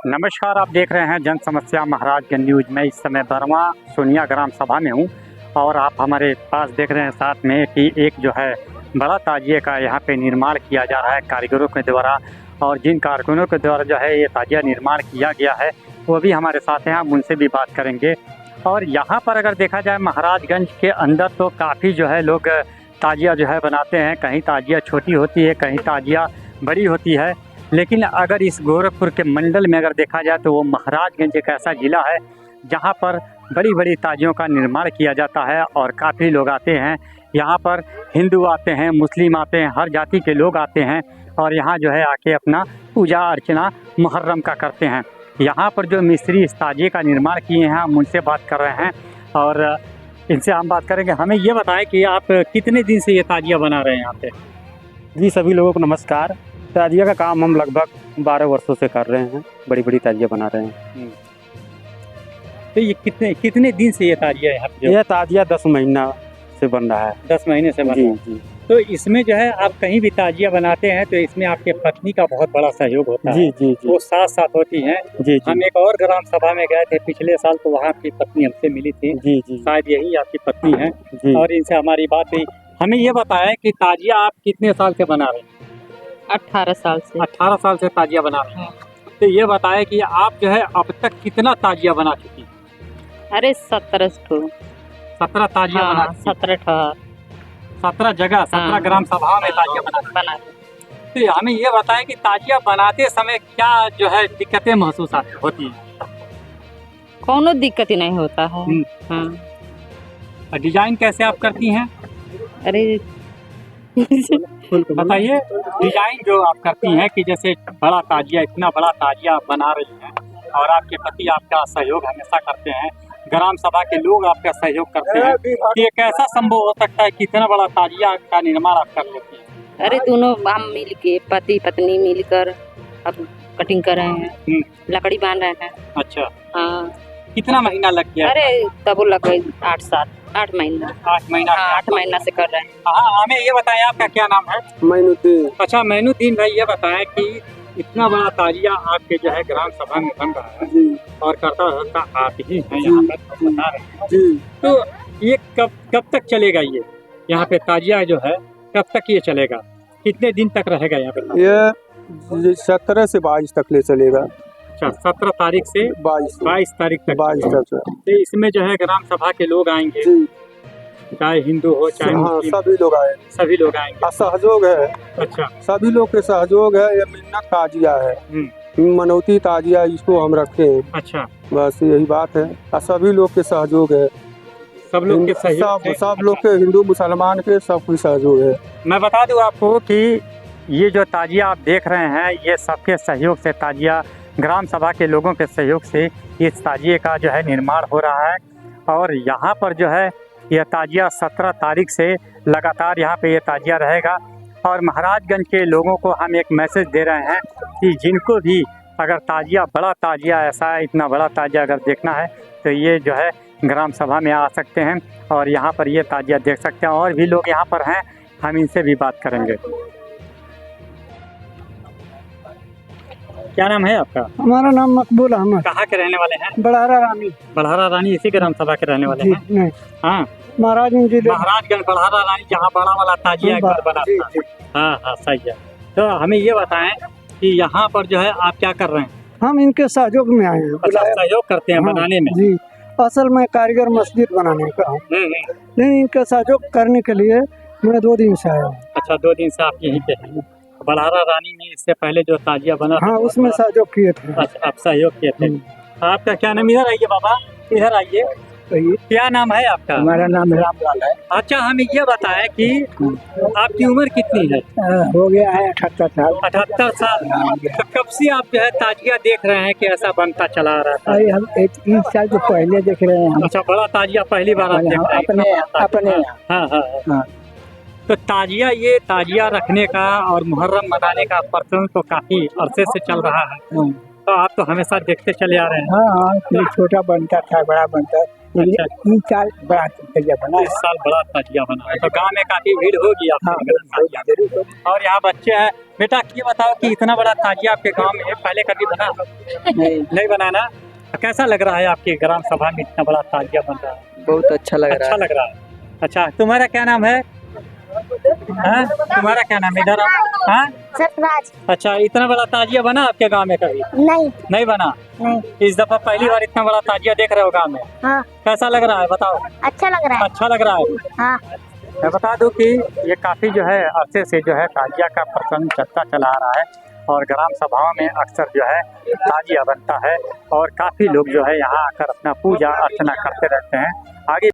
नमस्कार, आप देख रहे हैं जन समस्या महाराजगंज न्यूज में। इस समय बरवा सोनिया ग्राम सभा में हूं और आप हमारे पास देख रहे हैं साथ में कि एक जो है बड़ा ताजिए का यहाँ पे निर्माण किया जा रहा है कारीगरों के द्वारा। और जिन कारकुनों के द्वारा जो है ये ताजिया निर्माण किया गया है वो भी हमारे साथ हैं, हम उनसे भी बात करेंगे। और यहाँ पर अगर देखा जाए महाराजगंज के अंदर तो काफ़ी जो है लोग ताजिया जो है बनाते हैं। कहीं ताजिया छोटी होती है, कहीं ताजिया बड़ी होती है। लेकिन अगर इस गोरखपुर के मंडल में अगर देखा जाए तो वो महाराजगंज एक ऐसा ज़िला है जहाँ पर बड़ी बड़ी ताजियों का निर्माण किया जाता है और काफ़ी लोग आते हैं। यहाँ पर हिंदू आते हैं, मुस्लिम आते हैं, हर जाति के लोग आते हैं और यहाँ जो है आके अपना पूजा अर्चना मुहर्रम का करते हैं। यहाँ पर जो मिस्त्री इस ताजिए का निर्माण किए हैं हम उनसे बात कर रहे हैं और इनसे हम बात करेंगे। हमें ये बताएं कि आप कितने दिन से ये ताजिया बना रहे हैं यहाँ पे? जी, सभी लोगों को नमस्कार। ताजिया का काम हम लगभग 12 वर्षों से कर रहे हैं, बड़ी बड़ी ताजिया बना रहे हैं। तो ये कितने दिन से ये ताजिया यहाँ पे? यह ताजिया 10 महीना से बन रहा है। 10 महीने से बन रहा है। जी। तो इसमें जो है आप कहीं भी ताजिया बनाते हैं तो इसमें आपके पत्नी का बहुत बड़ा सहयोग होता है। जी। वो साथ होती हैं। जी। हम एक और ग्राम सभा में गए थे पिछले साल, तो वहाँ आपकी पत्नी हमसे मिली थी। जी। शायद यही आपकी पत्नी है। जी। और इनसे हमारी बात हुई। हमें ये बताएं कि ताजिया आप कितने साल से बना रहे हैं? 18 साल से। 18 साल से ताजिया बना रहे हैं। तो ये बताएं कि आप जो है अब तक कितना ताजिया बना चुकी हैं? अरे 17 17 ताजिया बना 17 जगह 17 ग्राम सभा में ताजिया बना। तो हमें ये बताएं कि ताजिया बनाते समय क्या जो है दिक्कतें महसूस होती हैं? कोनो दिक्कत ही नहीं होता है। और डिजाइन कैसे आप करती हैं? अरे बताइए, डिजाइन जो आप करती हैं कि जैसे बड़ा ताजिया, इतना बड़ा ताजिया बना रही हैं और आपके पति आपका सहयोग हमेशा करते हैं, ग्राम सभा के लोग आपका सहयोग करते हैं, तो ये कैसा संभव हो सकता है कि इतना बड़ा ताजिया का निर्माण आप कर लेती हैं? अरे दोनों हम मिल के पति पत्नी मिलकर अब कटिंग कर रहे हैं, लकड़ी बांध रहे हैं। अच्छा। हाँ। कितना महीना लग गया? अरे तब लग गई 8 महीना। 8 महीना। हाँ, 8 महीना से कर रहे हैं। हाँ, हमें ये बताएं आपका क्या नाम है? मैनुद्दीन। अच्छा, मैनुद्दीन भाई, ये बताएं कि इतना बड़ा ताजिया आपके जो है ग्राम सभा में बन रहा है। जी। और करता आप ही हैं यहाँ पर बता रहे हैं। जी। तो ये कब तक चलेगा? ये यहाँ पे ताजिया जो है कब तक ये चलेगा? कितने दिन तक रहेगा यहाँ पे? ये 17 से 22 तक ले चलेगा। अच्छा, 17 तारीख से 22 तारीख तक। 22 तक। तो इसमें जो है ग्राम सभा के लोग आएंगे, चाहे हिंदू हो चाहे मुस्लिम, सभी लोग आए, सभी लोग आएंगे। सहयोग है। अच्छा। सभी लोग के सहयोग है। ये मिन्नत ताजिया है, मनौती ताजिया, इसको हम रखते हैं। अच्छा, बस यही बात है। और सभी लोग के सहयोग है, सब लोग के सहयोग। सब लोग के, हिंदू मुसलमान के सब कुछ सहयोग है। मैं बता दूं आपको कि ये जो ताजिया आप देख रहे हैं ये सबके सहयोग से, ताजिया ग्राम सभा के लोगों के सहयोग से इस ताजिए का जो है निर्माण हो रहा है। और यहाँ पर जो है यह ताजिया 17 तारीख से लगातार यहाँ पे ये ताजिया रहेगा। और महाराजगंज के लोगों को हम एक मैसेज दे रहे हैं कि जिनको भी अगर ताजिया, बड़ा ताजिया, ऐसा इतना बड़ा ताजिया अगर देखना है तो ये जो है ग्राम सभा में आ सकते हैं और यहाँ पर ये ताजिया देख सकते हैं। और भी लोग यहाँ पर हैं, हम इनसे भी बात करेंगे। क्या नाम है आपका? हमारा नाम मकबूल अहमद। कहाँ के रहने वाले हैं? बढ़ारा रानी। बढ़ारा रानी इसी ग्राम सभा के रहने वाले हैं? नहीं, हाँ, महाराजगंज जिले। महाराजगंज बढ़ारा रानी, जहाँ बड़ा वाला ताजिया बना था। हाँ, सही है। तो हमें ये बताएं कि यहाँ पर जो है आप क्या कर रहे हैं? हम इनके सहयोग में आए हैं। अच्छा, सहयोग करते हैं बनाने में? जी, असल में कारीगर मस्जिद बनाने का हूँ, लेकिन इनके सहयोग करने के लिए मैं 2 दिन से आया हूँ। अच्छा, 2 दिन से आप यहीं पे हैं। बढ़ारा रानी में इससे पहले जो ताजिया बना था, हाँ, उसमें सहयोग किए थे। अच्छा, आप सहयोग किए थे। आपका क्या नाम? इधर आइए बाबा, इधर आइए। क्या नाम है आपका? हमारा नाम रामलाल है। अच्छा, हमें ये बताएं कि आपकी उम्र कितनी है? हो गया है 78 साल। 78 साल। तो कब से आप जो है ताजिया देख रहे हैं कि ऐसा बनता चला आ रहा था? अरे हम 30 साल से पहले देख रहे हैं। अच्छा, बड़ा ताजिया पहली बार आप देख रहे हैं? अपने। हाँ। तो ताजिया, ये ताजिया रखने का और मुहर्रम मनाने का प्रचलन तो काफी अरसे से चल रहा है। तो आप तो हमेशा देखते चले आ रहे हैं। हाँ, छोटा बनता था, बड़ा बनता, तीन चार बड़ा ताजिया बना इस साल बड़ा ताजिया बना है, तो गांव में काफी भीड़ होगी आपके। और यहाँ बच्चे हैं। बेटा ये बताओ कि इतना बड़ा ताजिया आपके गांव में पहले कभी बना? नहीं बना ना। कैसा लग रहा है आपकी ग्राम सभा में इतना बड़ा ताजिया बन रहा है? बहुत अच्छा लग रहा अच्छा लग रहा है। अच्छा, तुम्हारा क्या नाम है? हाँ? तुम्हारा क्या नाम है? इधर आओ। हाँ? सतराज। अच्छा, इतना बड़ा ताजिया बना आपके गांव में कभी? नहीं बना। नहीं। इस दफा पहली बार इतना बड़ा ताजिया देख रहे हो गांव में? हाँ। कैसा लग रहा है बताओ? अच्छा लग रहा है। अच्छा लग रहा है। हाँ। मैं बता दूं कि ये काफ़ी जो है अरसे से जो है ताजिया का प्रचलन चलता चला आ रहा है और ग्राम सभाओं में अक्सर जो है ताजिया बनता है और काफ़ी लोग जो है यहाँ आकर अपना पूजा अर्चना करते रहते हैं। आगे